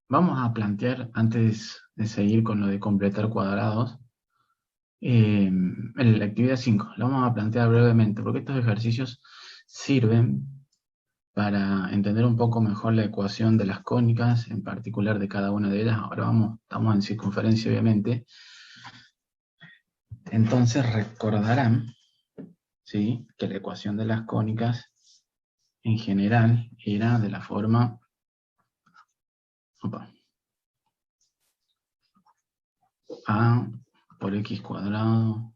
vamos a plantear, antes de seguir con lo de completar cuadrados, la actividad 5, la vamos a plantear brevemente, porque estos ejercicios sirven para entender un poco mejor la ecuación de las cónicas, en particular de cada una de ellas. Ahora estamos en circunferencia, obviamente. Entonces recordarán, ¿sí?, que la ecuación de las cónicas en general era de la forma a por x cuadrado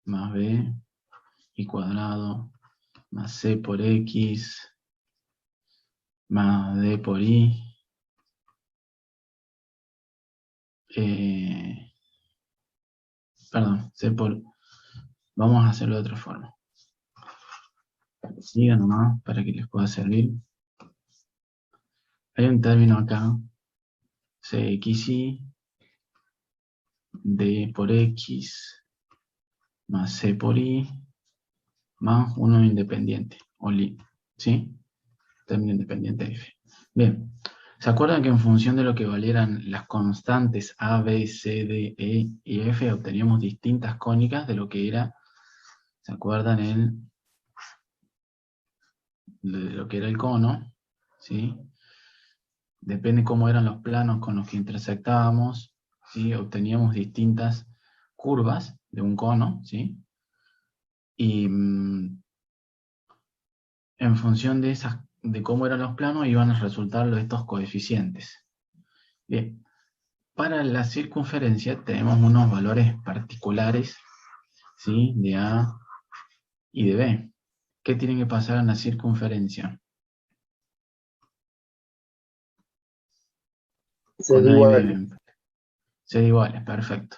más b y cuadrado más c por x más d por y perdón, c por... Vamos a hacerlo de otra forma. Sigan nomás para que les pueda servir. Hay un término acá, cxy, d por x, más c por y, más uno independiente, o li, ¿sí? Término independiente f. Bien, ¿se acuerdan que en función de lo que valieran las constantes a, b, c, d, e y f, obteníamos distintas cónicas de lo que era, ¿se acuerdan? De lo que era el cono, ¿sí? Depende cómo eran los planos con los que intersectábamos, ¿sí? Obteníamos distintas curvas de un cono, ¿sí? Y en función de cómo eran los planos iban a resultar estos coeficientes. Bien, para la circunferencia tenemos unos valores particulares, ¿sí?, de A y de B. ¿Qué tiene que pasar en la circunferencia? Ser Con A y iguales. B. Ser iguales, perfecto.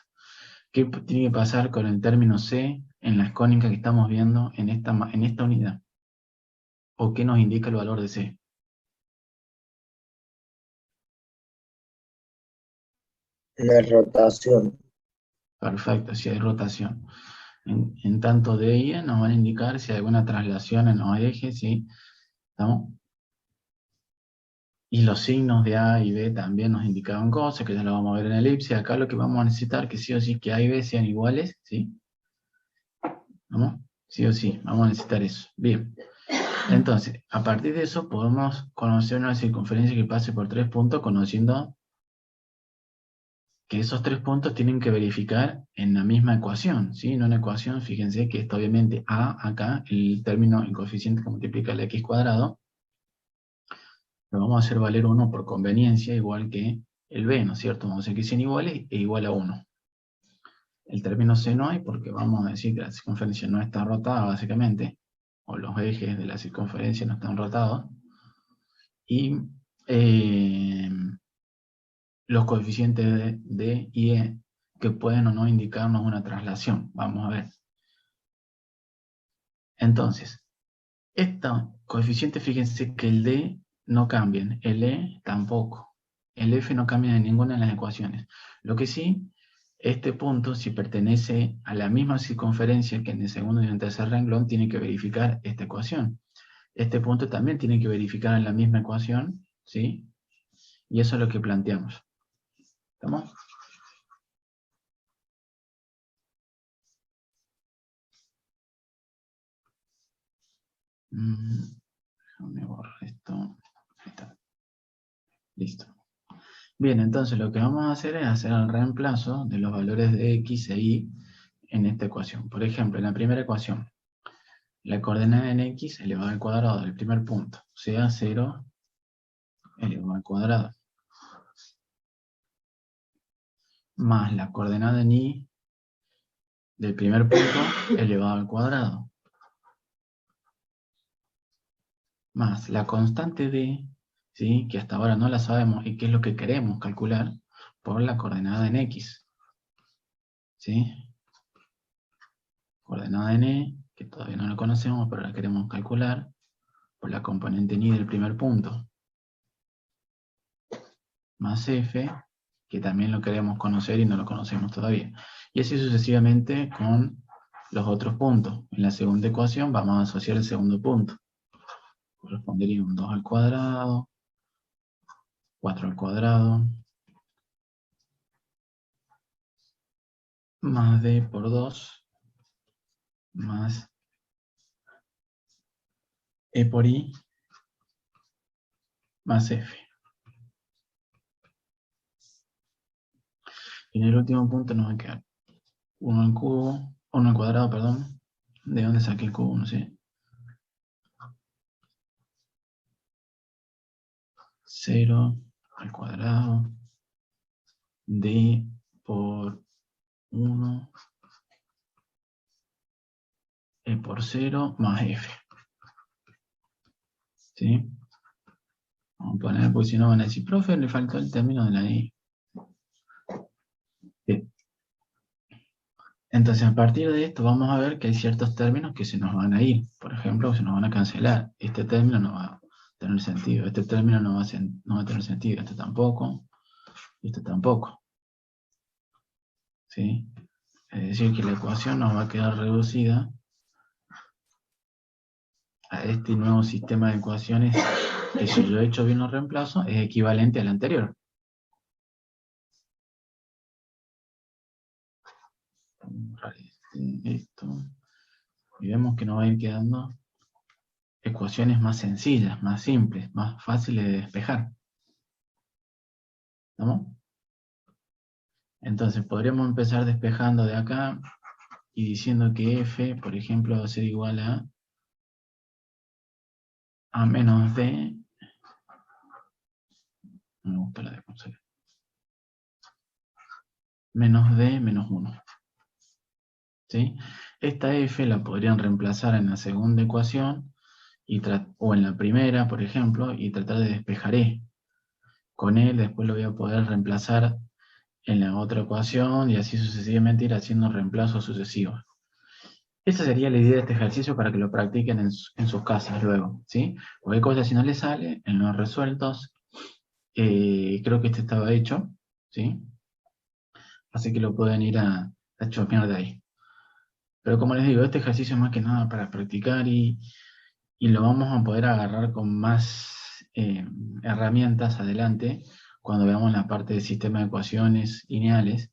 ¿Qué tiene que pasar con el término C en las cónicas que estamos viendo en esta unidad? ¿O qué nos indica el valor de C? La rotación. Perfecto, si hay rotación. En tanto D y E nos van a indicar si hay alguna traslación en los ejes, ¿sí? ¿Estamos? Y los signos de A y B también nos indicaban cosas, que ya lo vamos a ver en elipse. Acá lo que vamos a necesitar que sí o sí que A y B sean iguales, ¿sí? ¿Vamos? Sí o sí, vamos a necesitar eso. Bien. Entonces, a partir de eso podemos conocer una circunferencia que pase por 3 puntos, conociendo que esos 3 puntos tienen que verificar en la misma ecuación, ¿sí? En una ecuación, fíjense que está obviamente A acá, el término, el coeficiente que multiplica el x cuadrado, lo vamos a hacer valer 1 por conveniencia, igual que el b, ¿no es cierto? Vamos a hacer que sean iguales e igual a 1. El término c no hay porque vamos a decir que la circunferencia no está rotada, básicamente, o los ejes de la circunferencia no están rotados, y los coeficientes de D y E que pueden o no indicarnos una traslación. Vamos a ver. Entonces, estos coeficientes, fíjense que el D no cambian, el E tampoco, el F no cambia en ninguna de las ecuaciones. Lo que sí, este punto, si pertenece a la misma circunferencia que en el segundo y en el tercer renglón, tiene que verificar esta ecuación. Este punto también tiene que verificar en la misma ecuación, ¿sí? Y eso es lo que planteamos. ¿Estamos? Déjame borrar esto. Ahí está. Listo. Bien, entonces lo que vamos a hacer es hacer el reemplazo de los valores de x e y en esta ecuación. Por ejemplo, en la primera ecuación, la coordenada en x elevado al cuadrado del primer punto, sea 0 elevado al cuadrado, más la coordenada en y del primer punto elevado al cuadrado, más la constante d, ¿sí?, que hasta ahora no la sabemos y que es lo que queremos calcular, por la coordenada en x. ¿Sí? Coordenada en e, que todavía no la conocemos, pero la queremos calcular, por la componente en y del primer punto, más f, que también lo queremos conocer y no lo conocemos todavía. Y así sucesivamente con los otros puntos. En la segunda ecuación vamos a asociar el segundo punto. Correspondería un 2 al cuadrado, 4 al cuadrado, más D por 2, más E por I, más F. Y en el último punto nos va a quedar 1 al cubo, 1 al cuadrado, perdón. ¿De dónde saqué el cubo? No sé. 0 al cuadrado, D por 1, E por 0, más F. ¿Sí? Vamos a poner, porque si no van a decir, profe, le faltó el término de la I. Bien. Entonces, a partir de esto vamos a ver que hay ciertos términos que se nos van a ir. Por ejemplo, se nos van a cancelar. Este término no va a tener sentido. Este término no va a tener sentido. Este tampoco. Y este tampoco. ¿Sí? Es decir, que la ecuación nos va a quedar reducida a este nuevo sistema de ecuaciones que, si yo he hecho bien los reemplazos, es equivalente al anterior. Vamos a borrar esto. Y vemos que nos va a ir quedando ecuaciones más sencillas, más simples, más fáciles de despejar. ¿Estamos? Entonces podríamos empezar despejando de acá y diciendo que f, por ejemplo, va a ser igual a menos d. No me gusta la de consola. Menos d menos 1. ¿Sí? Esta f la podrían reemplazar en la segunda ecuación o en la primera, por ejemplo, y tratar de despejar e. Con e después lo voy a poder reemplazar en la otra ecuación y así sucesivamente ir haciendo reemplazos sucesivos. Esa sería la idea de este ejercicio para que lo practiquen en sus casas luego, ¿sí? Cualquier cosa si no les sale, en los resueltos, creo que este estaba hecho, ¿sí? Así que lo pueden ir a chopear de ahí. Pero como les digo, este ejercicio es más que nada para practicar y lo vamos a poder agarrar con más herramientas adelante cuando veamos la parte del sistema de ecuaciones lineales,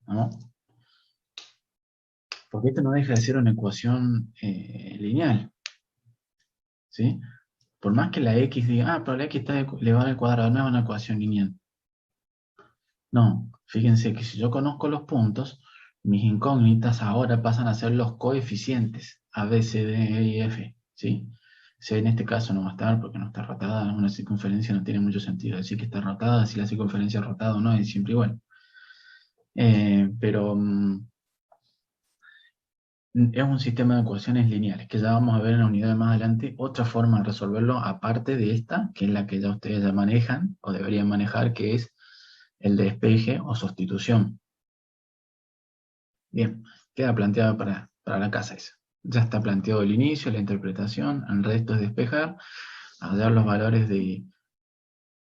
¿no? Porque esto no deja de ser una ecuación lineal, ¿sí? Por más que la x diga, pero la x está elevada al cuadrado, no es una ecuación lineal. No, fíjense que si yo conozco los puntos, mis incógnitas ahora pasan a ser los coeficientes, A, B, C, D, E y F, ¿sí? C en este caso no va a estar porque no está rotada, una circunferencia no tiene mucho sentido decir que está rotada, si la circunferencia es rotada o no, es siempre igual. Pero es un sistema de ecuaciones lineales, que ya vamos a ver en la unidad de más adelante, otra forma de resolverlo aparte de esta, que es la que ya ustedes ya manejan, o deberían manejar, que es el despeje o sustitución. Bien, queda planteado para la casa esa. Ya está planteado el inicio, la interpretación, el resto es despejar, hallar los valores de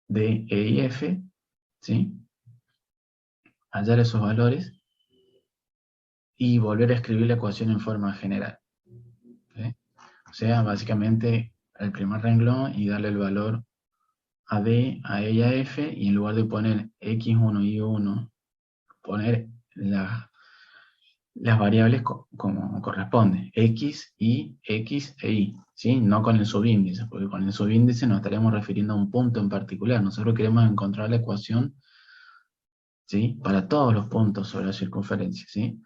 E y F, ¿sí? Hallar esos valores y volver a escribir la ecuación en forma general. ¿Sí? O sea, básicamente el primer renglón y darle el valor a D, a E y a F, y en lugar de poner X1 y Y1, poner las variables como corresponde, X, Y, X e Y, ¿sí? No con el subíndice, porque con el subíndice nos estaremos refiriendo a un punto en particular. Nosotros queremos encontrar la ecuación, ¿sí? Para todos los puntos sobre la circunferencia, ¿sí?